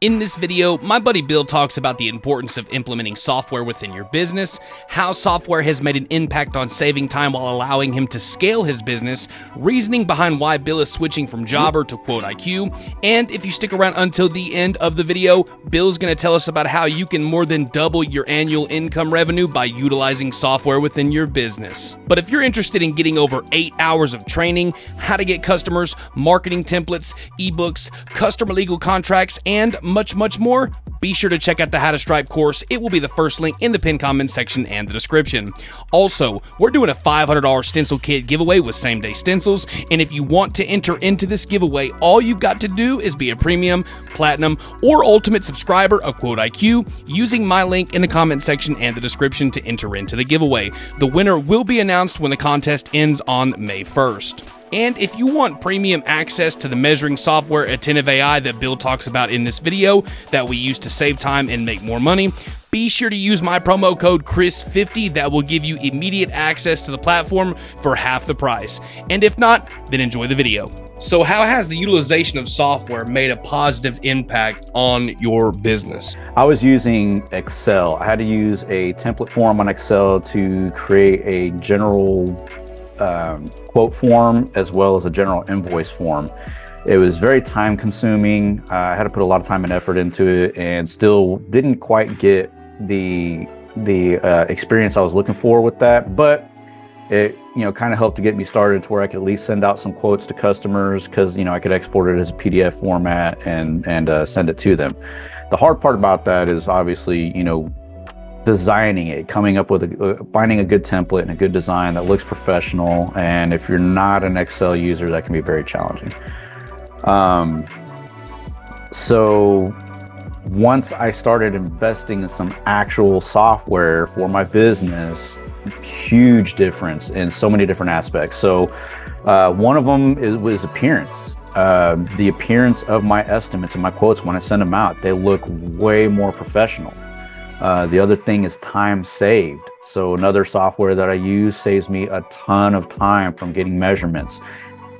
In this video, my buddy Bill talks about the importance of implementing software within your business, how software has made an impact on saving time while allowing him to scale his business, reasoning behind why Bill is switching from Jobber to QuoteIQ, and if you stick around until the end of the video, Bill's going to tell us about how you can more than double your annual income revenue by utilizing software within your business. But if you're interested in getting over 8 hours of training, how to get customers, marketing templates, ebooks, customer legal contracts, and much more, be sure to check out the How to Stripe course. It will be the first link in the pinned comment section and the description. Also, we're doing a $500 stencil kit giveaway with same-day stencils, and if you want to enter into this giveaway, all you've got to do is be a premium, platinum, or ultimate subscriber of QuoteIQ using my link in the comment section and the description to enter into the giveaway. The winner will be announced when the contest ends on May 1st. And if you want premium access to the measuring software Attentive AI that Bill talks about in this video that we use to save time and make more money, be sure to use my promo code CHRIS50 that will give you immediate access to the platform for half the price. And if not, then enjoy the video. So how has the utilization of software made a positive impact on your business? I was using Excel. I had to use a template form on Excel to create a general quote form as well as a general invoice form. It was very time consuming. I had to put a lot of time and effort into it and still didn't quite get the experience I was looking for with that, but it kind of helped to get me started to where I could at least send out some quotes to customers because I could export it as a PDF format and send it to them. The hard part about that is obviously designing it, coming up with finding a good template and a good design that looks professional. And if you're not an Excel user, that can be very challenging. So once I started investing in some actual software for my business, huge difference in so many different aspects. So one of them was appearance. The appearance of my estimates and my quotes when I send them out, they look way more professional. The other thing is time saved. So another software that I use saves me a ton of time from getting measurements.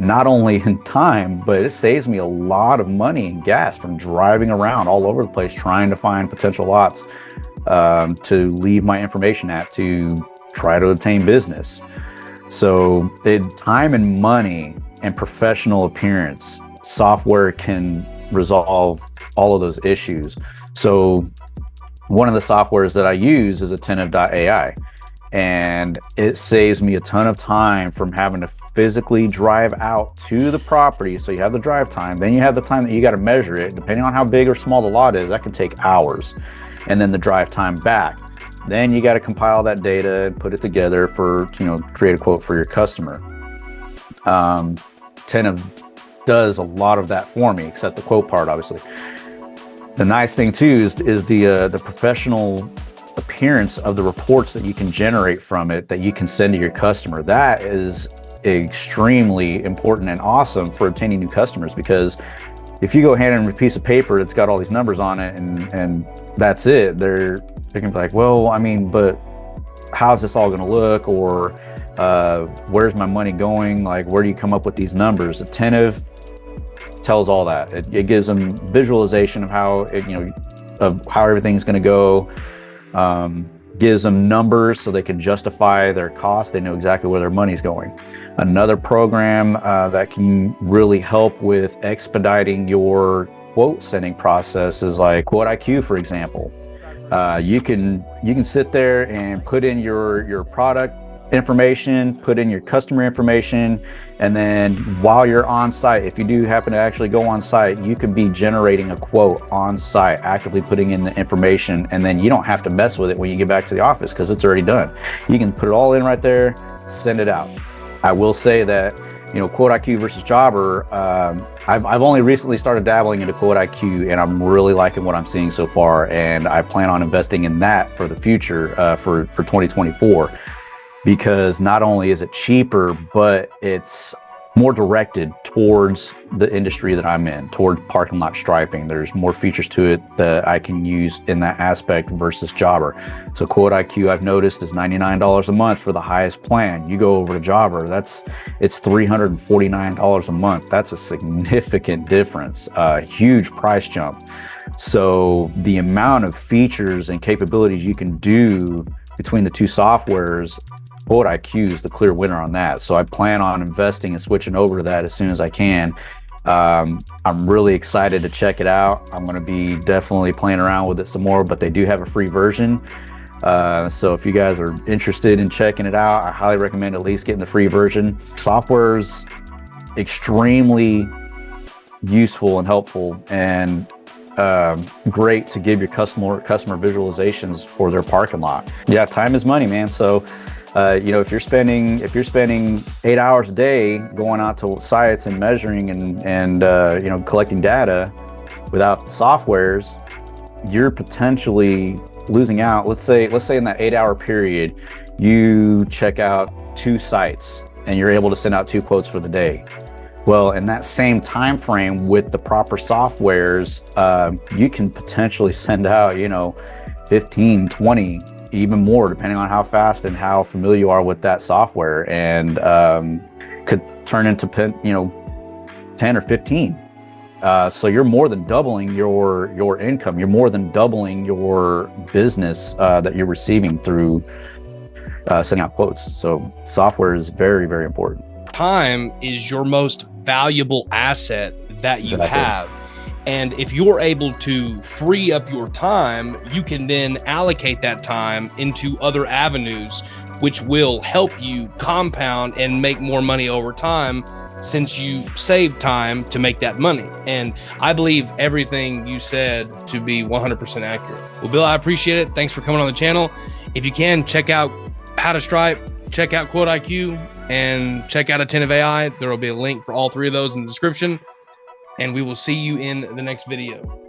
Not only in time, but it saves me a lot of money and gas from driving around all over the place trying to find potential lots to leave my information at to try to obtain business. So time and money and professional appearance, software can resolve all of those issues. So one of the softwares that I use is Attentive.ai, and it saves me a ton of time from having to physically drive out to the property. So you have the drive time, then you have the time that you got to measure it. Depending on how big or small the lot is, that can take hours. And then the drive time back. Then you got to compile that data and put it together for, create a quote for your customer. Attentive does a lot of that for me, except the quote part, obviously. The nice thing too is the professional appearance of the reports that you can generate from it that you can send to your customer. That is extremely important and awesome for obtaining new customers, because if you go hand in a piece of paper that's got all these numbers on it and that's it, they're gonna be like, well, but how's this all gonna look, or where's my money going? Like, where do you come up with these numbers? Attentive tells all that. It gives them visualization of how everything's going to go. Gives them numbers so they can justify their cost. They know exactly where their money's going. Another program that can really help with expediting your quote sending process is like QuoteIQ, for example. You can sit there and put in your product information, put in your customer information, and then while you're on site, if you do happen to actually go on site, you could be generating a quote on site, actively putting in the information, and then you don't have to mess with it when you get back to the office because it's already done. You can put it all in right there, send it out. I will say that QuoteIQ versus Jobber, I've only recently started dabbling into QuoteIQ, and I'm really liking what I'm seeing so far, and I plan on investing in that for the future, for 2024. Because not only is it cheaper, but it's more directed towards the industry that I'm in, towards parking lot striping. There's more features to it that I can use in that aspect versus Jobber. So Quote IQ, I've noticed, is $99 a month for the highest plan. You go over to Jobber, it's $349 a month. That's a significant difference, a huge price jump. So the amount of features and capabilities you can do between the two softwares, Quote IQ is the clear winner on that. So I plan on investing and switching over to that as soon as I can. I'm really excited to check it out. I'm going to be definitely playing around with it some more, but they do have a free version. So if you guys are interested in checking it out, I highly recommend at least getting the free version. Software's extremely useful and helpful, and great to give your customer visualizations for their parking lot. Yeah, time is money, man. So you know, if you're spending 8 hours a day going out to sites and measuring and you know, collecting data without softwares, you're potentially losing out. Let's say in that 8-hour period, you check out 2 sites and you're able to send out 2 quotes for the day. Well, in that same time frame with the proper softwares, you can potentially send out, you know, 15, 20, even more, depending on how fast and how familiar you are with that software, and could turn into, you know, 10 or 15. So you're more than doubling your income. You're more than doubling your business that you're receiving through sending out quotes. So software is very, very important. Time is your most valuable asset that you have. And if you're able to free up your time, you can then allocate that time into other avenues, which will help you compound and make more money over time, since you save time to make that money. And I believe everything you said to be 100% accurate. Well, Bill, I appreciate it. Thanks for coming on the channel. If you can, check out How to Stripe, check out Quote IQ, and check out Attentive AI. There will be a link for all 3 of those in the description. And we will see you in the next video.